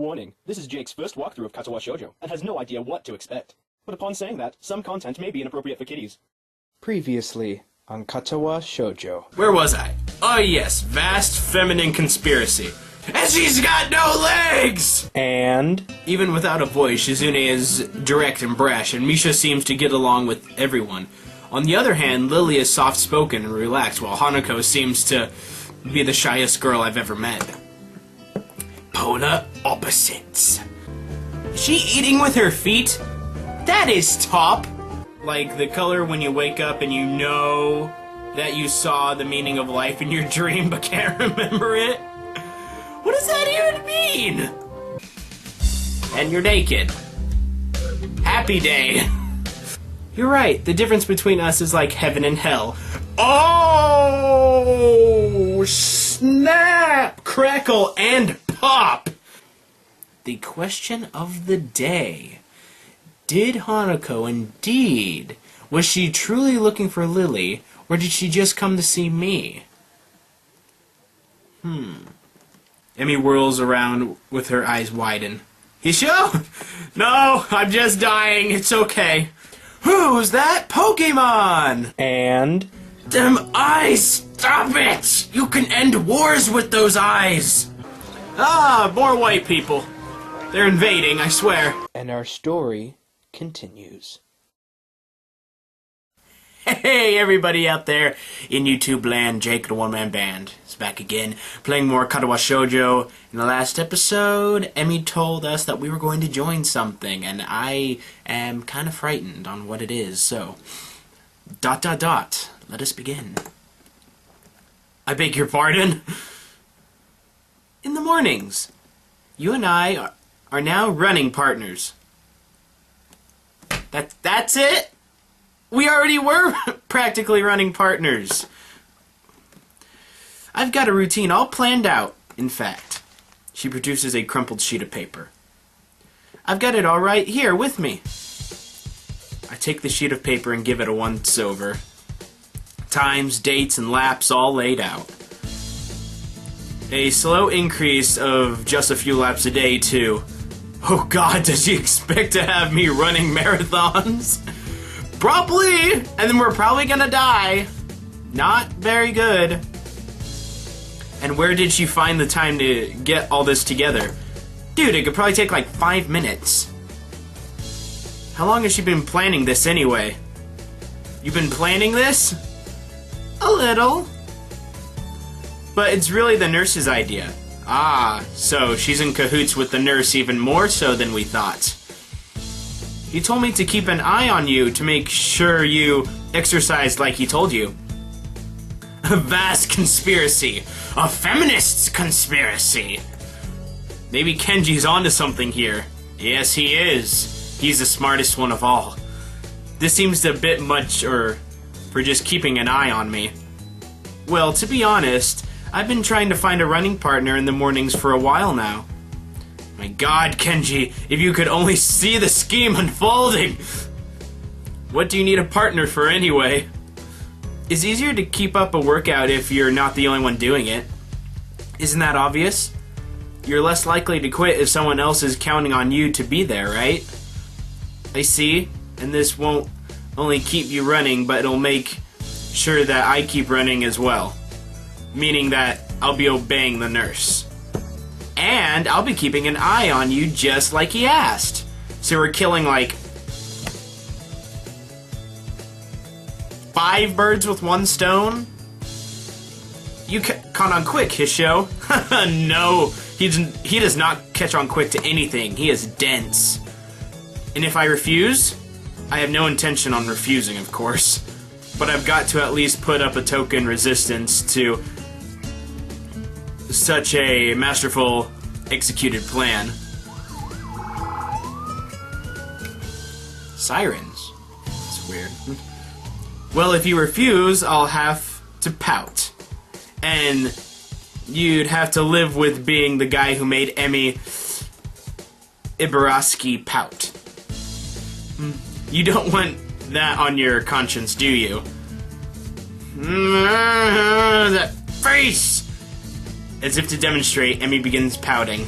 Warning, this is Jake's first walkthrough of Katawa Shoujo, and has no idea what to expect. But upon saying that, some content may be inappropriate for kiddies. Previously on Katawa Shoujo. Where was I? Oh yes, vast feminine conspiracy. And she's got no legs! And Even without a voice, Shizune is direct and brash, and Misha seems to get along with everyone. On the other hand, Lily is soft-spoken and relaxed, while Hanako seems to be the shyest girl I've ever met. Polar opposites. She eating with her feet? That is top! Like the color when you wake up and you know that you saw the meaning of life in your dream but can't remember it? What does that even mean? And you're naked. Happy day. You're right, the difference between us is like heaven and hell. Oh, snap, crackle, and pop! The question of the day. Did Hanako indeed? Was she truly looking for Lily, or did she just come to see me? Emmy whirls around with her eyes widen. Hisho? No, I'm just dying. It's okay. Who's that Pokemon? And Them eyes! Stop it! You can end wars with those eyes! Ah, more white people. They're invading, I swear. and our story continues. Hey, everybody out there in YouTube land, Jake the OneManBand is back again, playing more Katawa Shoujo. In the last episode, Emmy told us that we were going to join something, and I am kind of frightened on what it is, so... ... Let us begin. I beg your pardon? In the mornings, you and I are now running partners. That's it? We already were practically running partners. I've got a routine all planned out, in fact. She produces a crumpled sheet of paper. I've got it all right here with me. I take the sheet of paper and give it a once-over. Times, dates, and laps all laid out. A slow increase of just a few laps a day, too. Oh god, does she expect to have me running marathons? Probably! And then we're probably gonna die. Not very good. And where did she find the time to get all this together? Dude, it could probably take like 5 minutes. How long has she been planning this anyway? You've been planning this? A little. But it's really the nurse's idea. Ah, so she's in cahoots with the nurse even more so than we thought. He told me to keep an eye on you to make sure you exercised like he told you. A vast conspiracy. A feminist's conspiracy. Maybe Kenji's onto something here. Yes, he is. He's the smartest one of all. This seems a bit much for just keeping an eye on me. Well, to be honest, I've been trying to find a running partner in the mornings for a while now. My god, Kenji, if you could only see the scheme unfolding! What do you need a partner for anyway? It's easier to keep up a workout if you're not the only one doing it. Isn't that obvious? You're less likely to quit if someone else is counting on you to be there, right? I see, and this won't only keep you running, but it'll make sure that I keep running as well. Meaning that I'll be obeying the nurse. And I'll be keeping an eye on you just like he asked. So we're killing like 5 birds with one stone? You caught on quick, Hisho. No, he does not catch on quick to anything. He is dense. And if I refuse, I have no intention on refusing, of course. But I've got to at least put up a token resistance to such a masterful executed plan. Sirens? That's weird. Well, if you refuse, I'll have to pout. And you'd have to live with being the guy who made Emmy Ibaraski pout. You don't want that on your conscience, do you? That face! As if to demonstrate, Emmy begins pouting.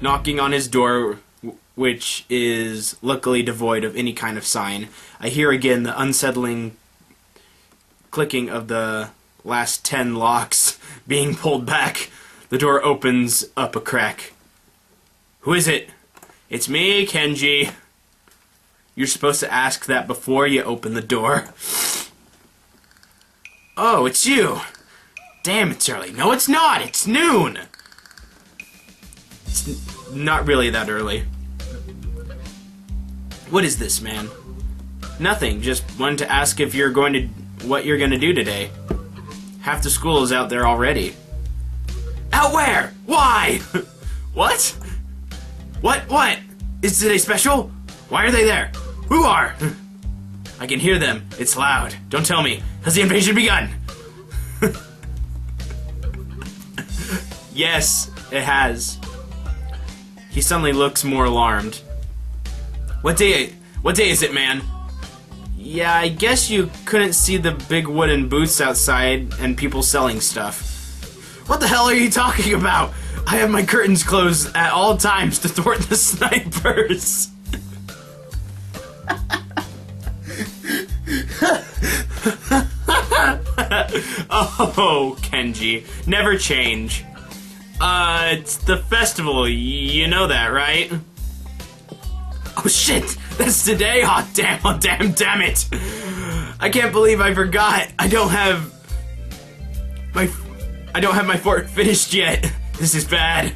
knocking on his door, which is luckily devoid of any kind of sign. I hear again the unsettling clicking of the last 10 locks being pulled back. The door opens up a crack. Who is it? It's me, Kenji. You're supposed to ask that before you open the door. Oh, it's you. Damn, it's early. No, it's not. It's noon. It's not really that early. What is this, man? Nothing. Just wanted to ask if you're going to... what you're going to do today. Half the school is out there already. Out where? Why? What? What? Is today special? Why are they there? Who are? I can hear them. It's loud. Don't tell me. Has the invasion begun? Yes, it has. He suddenly looks more alarmed. What day is it, man? Yeah, I guess you couldn't see the big wooden booths outside and people selling stuff. What the hell are you talking about? I have my curtains closed at all times to thwart the snipers. Oh, Kenji, never change. It's the festival, you know that, right? Oh shit, that's today? Oh damn it. I can't believe I forgot. I don't have my fort finished yet. This is bad.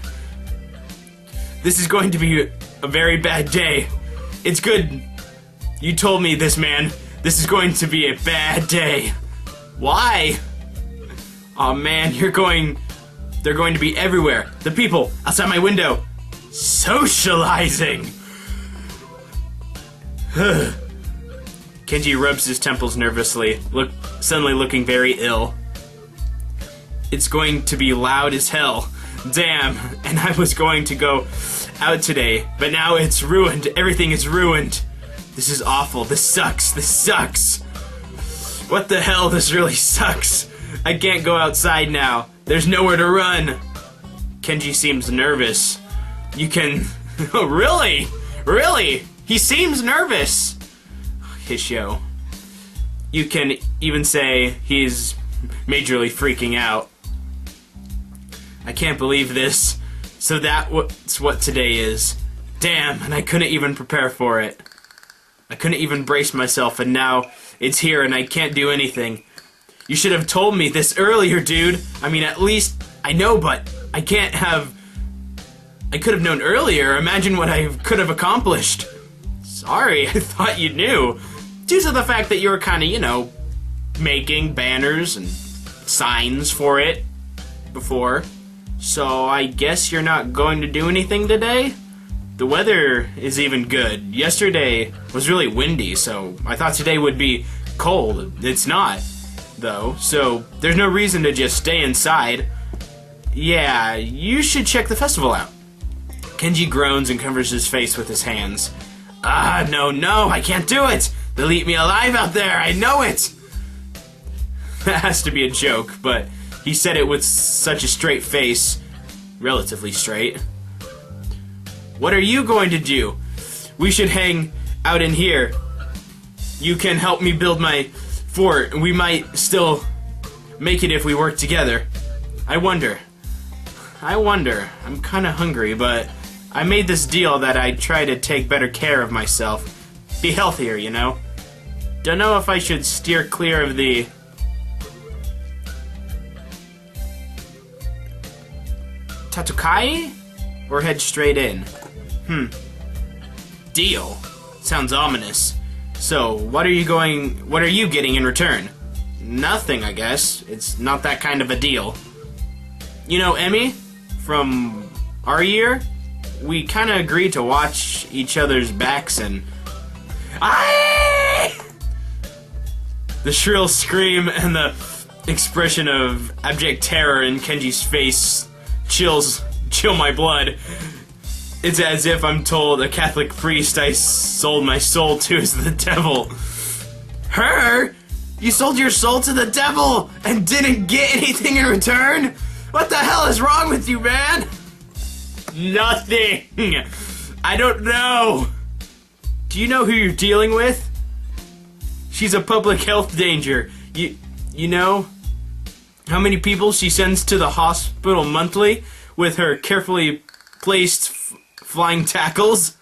This is going to be a very bad day. It's good you told me this, man. This is going to be a bad day. Why? Oh man, they're going to be everywhere. The people outside my window. Socializing. Kenji rubs his temples nervously, suddenly looking very ill. It's going to be loud as hell. Damn, and I was going to go out today, but now it's ruined. Everything is ruined. This is awful. This sucks. What the hell? This really sucks. I can't go outside now. There's nowhere to run. Kenji seems nervous. You can... Oh, really? Really? He seems nervous. His show. You can even say he's majorly freaking out. I can't believe this. So that's what today is. Damn, and I couldn't even prepare for it. I couldn't even brace myself, and now it's here and I can't do anything. You should have told me this earlier, dude. I mean, at least I know, but I can't have... I could have known earlier. Imagine what I could have accomplished. Sorry, I thought you knew. Due to the fact that you were kind of, you know, making banners and signs for it before. So I guess you're not going to do anything today? The weather is even good. Yesterday was really windy, so I thought today would be cold. It's not, though, so there's no reason to just stay inside. Yeah, you should check the festival out. Kenji groans and covers his face with his hands. No, I can't do it! They'll eat me alive out there, I know it! That has to be a joke, but he said it with such a straight face. Relatively straight. What are you going to do? We should hang out in here. You can help me build my fort. We might still make it if we work together. I wonder. I'm kind of hungry, but I made this deal that I'd try to take better care of myself. Be healthier, you know? Don't know if I should steer clear of the... Tatukai? Or head straight in? Deal. Sounds ominous. So, what are you getting in return? Nothing, I guess. It's not that kind of a deal. You know, Emmy? From our year? We kinda agreed to watch each other's backs and... Aye! The shrill scream and the expression of abject terror in Kenji's face chill my blood. It's as if I'm told a Catholic priest I sold my soul to is the devil. Her? You sold your soul to the devil and didn't get anything in return? What the hell is wrong with you, man? Nothing! I don't know! Do you know who you're dealing with? She's a public health danger. You know how many people she sends to the hospital monthly with her carefully placed flying tackles?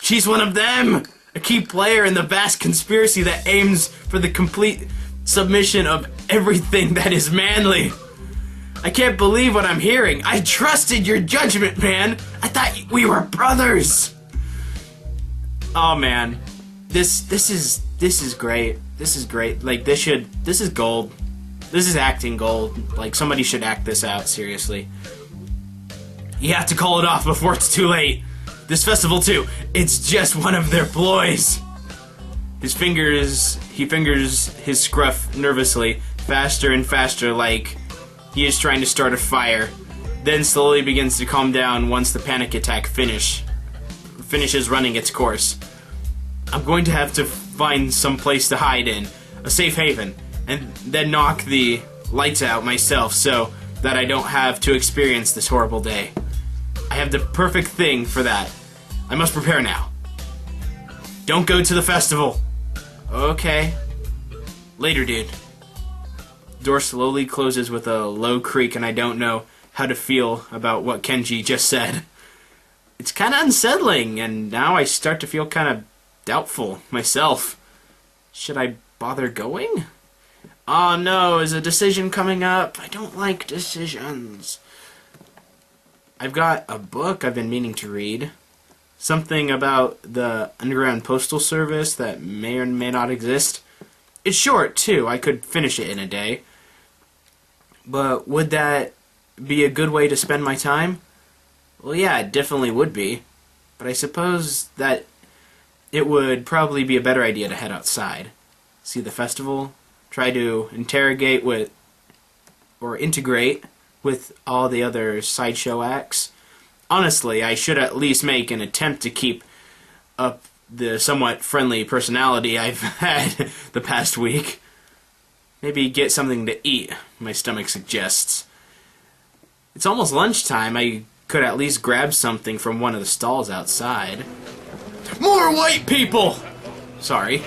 She's one of them! A key player in the vast conspiracy that aims for the complete submission of everything that is manly. I can't believe what I'm hearing. I trusted your judgment, man. I thought we were brothers. Oh man, this is great. This is great. Like this is gold. This is acting gold. Like somebody should act this out seriously. You have to call it off before it's too late. This festival too, it's just one of their ploys. He fingers his scruff nervously, faster and faster, like he is trying to start a fire, then slowly begins to calm down once the panic attack finishes running its course. I'm going to have to find some place to hide in, a safe haven, and then knock the lights out myself so that I don't have to experience this horrible day. I have the perfect thing for that. I must prepare now. Don't go to the festival. Okay. Later, dude. Door slowly closes with a low creak, and I don't know how to feel about what Kenji just said. It's kind of unsettling, and now I start to feel kind of doubtful myself. Should I bother going? Oh no, is a decision coming up? I don't like decisions. I've got a book I've been meaning to read. Something about the underground postal service that may or may not exist. It's short, too. I could finish it in a day. But would that be a good way to spend my time? Well, yeah, it definitely would be. But I suppose that it would probably be a better idea to head outside. See the festival, try to integrate with all the other sideshow acts. Honestly, I should at least make an attempt to keep up the somewhat friendly personality I've had the past week. Maybe get something to eat, my stomach suggests. It's almost lunchtime. I could at least grab something from one of the stalls outside. More white people! Sorry.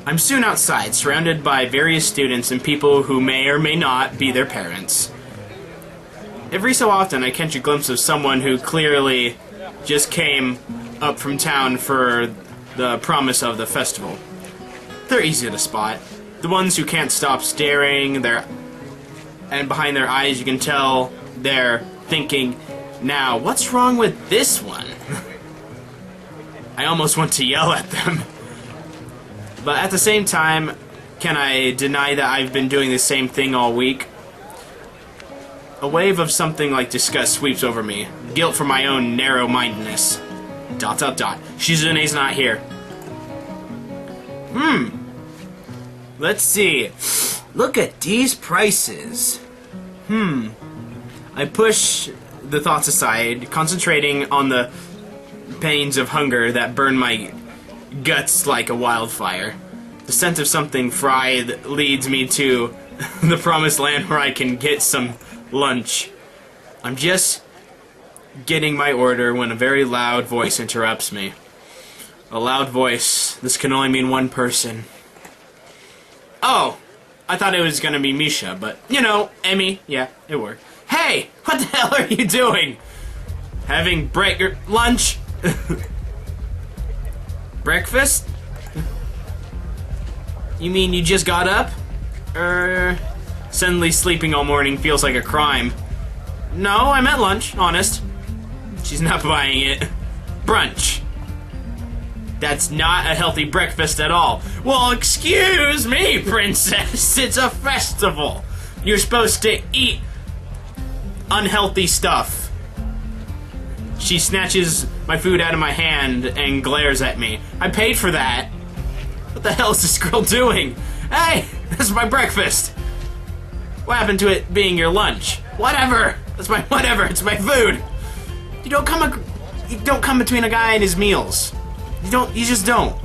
I'm soon outside, surrounded by various students and people who may or may not be their parents. Every so often I catch a glimpse of someone who clearly just came up from town for the promise of the festival. They're easy to spot. The ones who can't stop staring, and behind their eyes you can tell they're thinking, now, what's wrong with this one? I almost want to yell at them. But at the same time, can I deny that I've been doing the same thing all week? A wave of something like disgust sweeps over me. Guilt for my own narrow-mindedness. ... Shizune's not here. Let's see. Look at these prices. I push the thoughts aside, concentrating on the pains of hunger that burn my guts like a wildfire. The scent of something fried leads me to the promised land where I can get some lunch. I'm just getting my order when a very loud voice interrupts me. A loud voice. This can only mean one person. Oh, I thought it was gonna be Misha, but, you know, Emmy, yeah, it worked. Hey, what the hell are you doing? Having lunch? Breakfast? You mean you just got up? Suddenly sleeping all morning feels like a crime. No, I meant lunch, honest. She's not buying it. Brunch. That's not a healthy breakfast at all. Well, excuse me, princess. It's a festival. You're supposed to eat unhealthy stuff. She snatches my food out of my hand and glares at me. I paid for that. What the hell is this girl doing? Hey, that's my breakfast. What happened to it being your lunch? Whatever. That's my whatever. It's my food. You don't come between a guy and his meals. You just don't.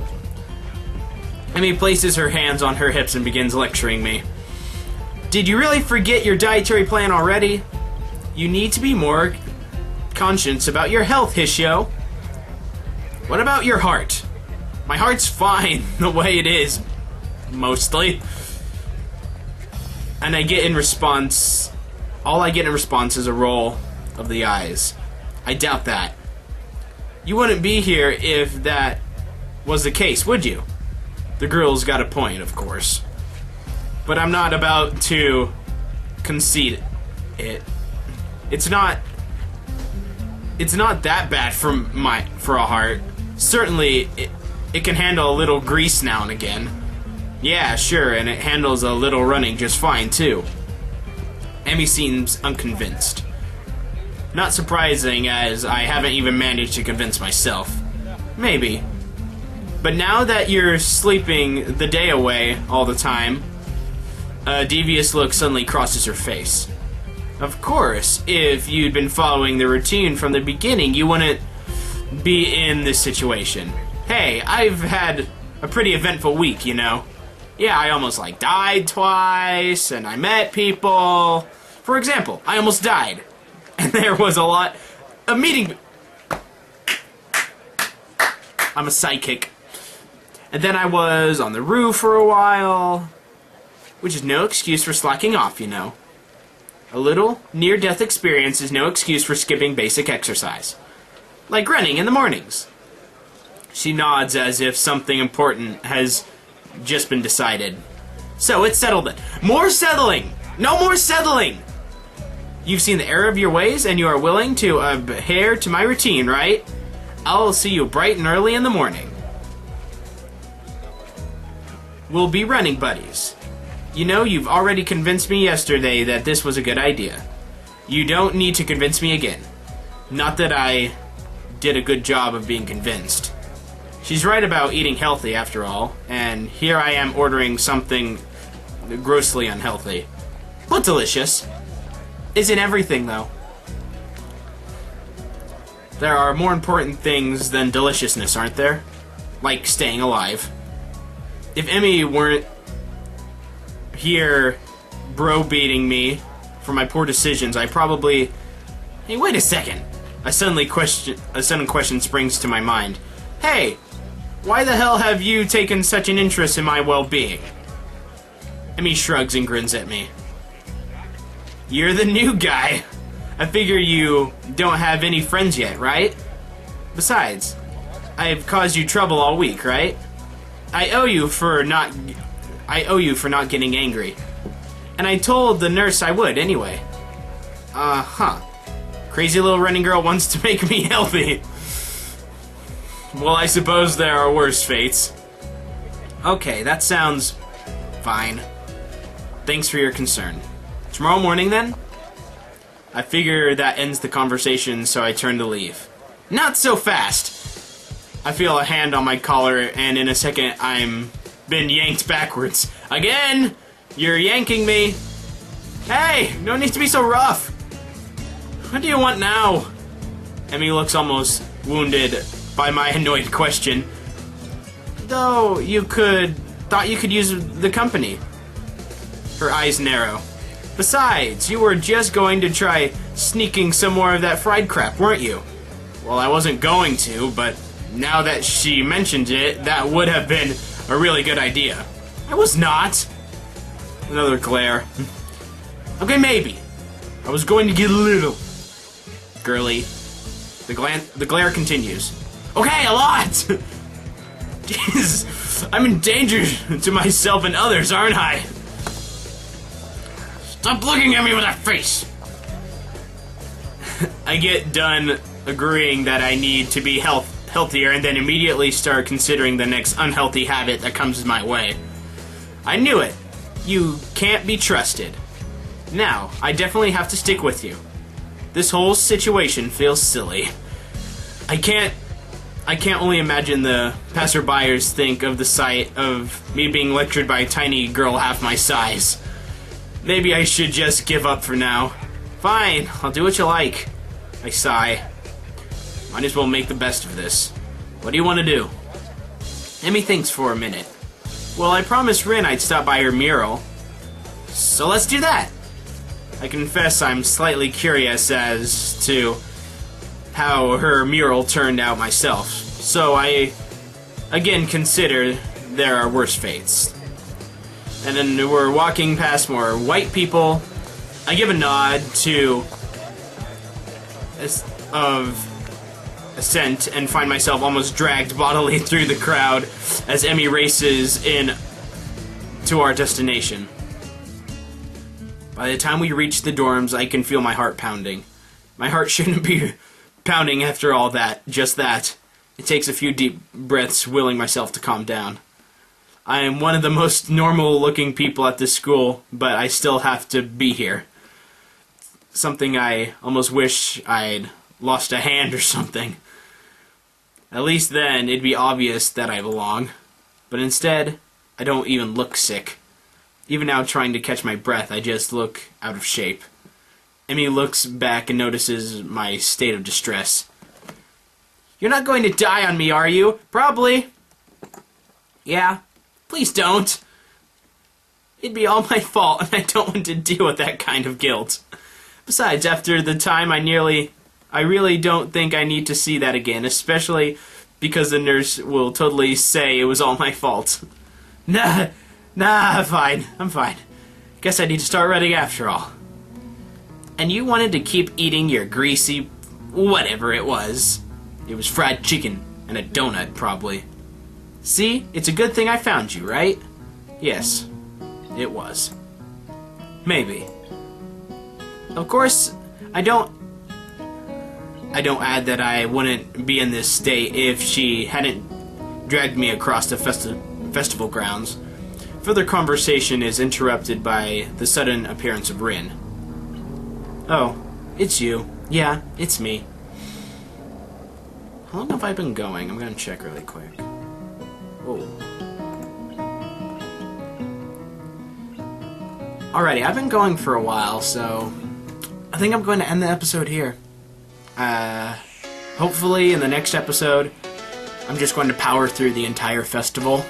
Amy places her hands on her hips and begins lecturing me. Did you really forget your dietary plan already? You need to be more conscious about your health, Hishio. What about your heart? My heart's fine the way it is, mostly. And I get in response... All I get in response is a roll of the eyes. I doubt that. You wouldn't be here if that was the case, would you? The girl's got a point, of course. But I'm not about to concede it. It's not that bad for a heart. Certainly, it can handle a little grease now and again. Yeah, sure, and it handles a little running just fine, too. Emmy seems unconvinced. Not surprising, as I haven't even managed to convince myself. Maybe. But now that you're sleeping the day away all the time, a devious look suddenly crosses her face. Of course, if you'd been following the routine from the beginning, you wouldn't be in this situation. Hey, I've had a pretty eventful week, you know. Yeah, I almost, died twice, and I met people. For example, I almost died. And there was a lot of meeting... I'm a psychic. And then I was on the roof for a while. Which is no excuse for slacking off, you know. A little near-death experience is no excuse for skipping basic exercise. Like running in the mornings. She nods as if something important has just been decided. So, it's settled then. More settling! No more settling! You've seen the error of your ways, and you are willing to adhere to my routine, right? I'll see you bright and early in the morning. We'll be running buddies. You know, you've already convinced me yesterday that this was a good idea. You don't need to convince me again. Not that I did a good job of being convinced. She's right about eating healthy, after all, and here I am ordering something grossly unhealthy. But delicious. Isn't everything, though? There are more important things than deliciousness, aren't there? Like staying alive. If Emmy weren't here browbeating me for my poor decisions, I probably... Hey, wait a second. A sudden question springs to my mind. Hey, why the hell have you taken such an interest in my well-being? Emmy shrugs and grins at me. You're the new guy. I figure you don't have any friends yet, right? Besides, I've caused you trouble all week, right? I owe you for not getting angry. And I told the nurse I would anyway. Uh-huh. Crazy little running girl wants to make me healthy. Well, I suppose there are worse fates. Okay, that sounds fine. Thanks for your concern. Tomorrow morning, then? I figure that ends the conversation, so I turn to leave. Not so fast! I feel a hand on my collar, and in a second, I'm been yanked backwards. Again! You're yanking me! Hey! No need to be so rough! What do you want now? Emmy looks almost wounded by my annoyed question. Though, thought you could use the company. Her eyes narrow. Besides, you were just going to try sneaking some more of that fried crap, weren't you? Well, I wasn't going to, but now that she mentioned it, that would have been a really good idea. I was not. Another glare. Okay, maybe. I was going to get a little. Girly. The glare continues. Okay, a lot! Jeez, I'm in danger to myself and others, aren't I? Stop looking at me with that face! I get done agreeing that I need to be healthier and then immediately start considering the next unhealthy habit that comes my way. I knew it. You can't be trusted. Now, I definitely have to stick with you. This whole situation feels silly. I can't only imagine the passerbyers think of the sight of me being lectured by a tiny girl half my size. Maybe I should just give up for now. Fine, I'll do what you like. I sigh. Might as well make the best of this. What do you want to do? Emmy thinks for a minute. Well, I promised Rin I'd stop by her mural. So let's do that. I confess I'm slightly curious as to how her mural turned out myself. So I, again, consider there are worse fates. And then we're walking past more white people. I give a nod to Ascent and find myself almost dragged bodily through the crowd as Emmy races in to our destination. By the time we reach the dorms, I can feel my heart pounding. My heart shouldn't be pounding after all that, just that. It takes a few deep breaths, willing myself to calm down. I am one of the most normal-looking people at this school, but I still have to be here. Something I almost wish I'd lost a hand or something. At least then, it'd be obvious that I belong. But instead, I don't even look sick. Even now, trying to catch my breath, I just look out of shape. Emmy looks back and notices my state of distress. You're not going to die on me, are you? Probably. Yeah. Please don't. It'd be all my fault, and I don't want to deal with that kind of guilt. Besides, after the time I really don't think I need to see that again, especially because the nurse will totally say it was all my fault. Nah, I'm fine. Guess I need to start running after all. And you wanted to keep eating your greasy whatever it was. It was fried chicken and a donut, probably. See, it's a good thing I found you, right? Yes, it was. Maybe. Of course, I don't add that I wouldn't be in this state if she hadn't dragged me across the festival grounds. Further conversation is interrupted by the sudden appearance of Rin. Oh, it's you. Yeah, it's me. How long have I been going? I'm gonna check really quick. Whoa. Alrighty, I've been going for a while, so I think I'm going to end the episode here. Hopefully in the next episode, I'm just going to power through the entire festival.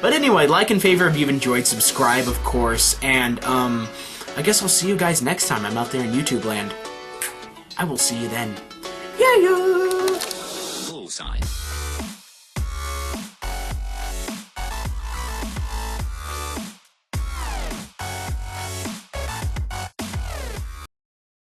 But anyway, like and favor if you've enjoyed, subscribe, of course, and, I guess I'll see you guys next time I'm out there in YouTube land. I will see you then. Yeah! Bullseye.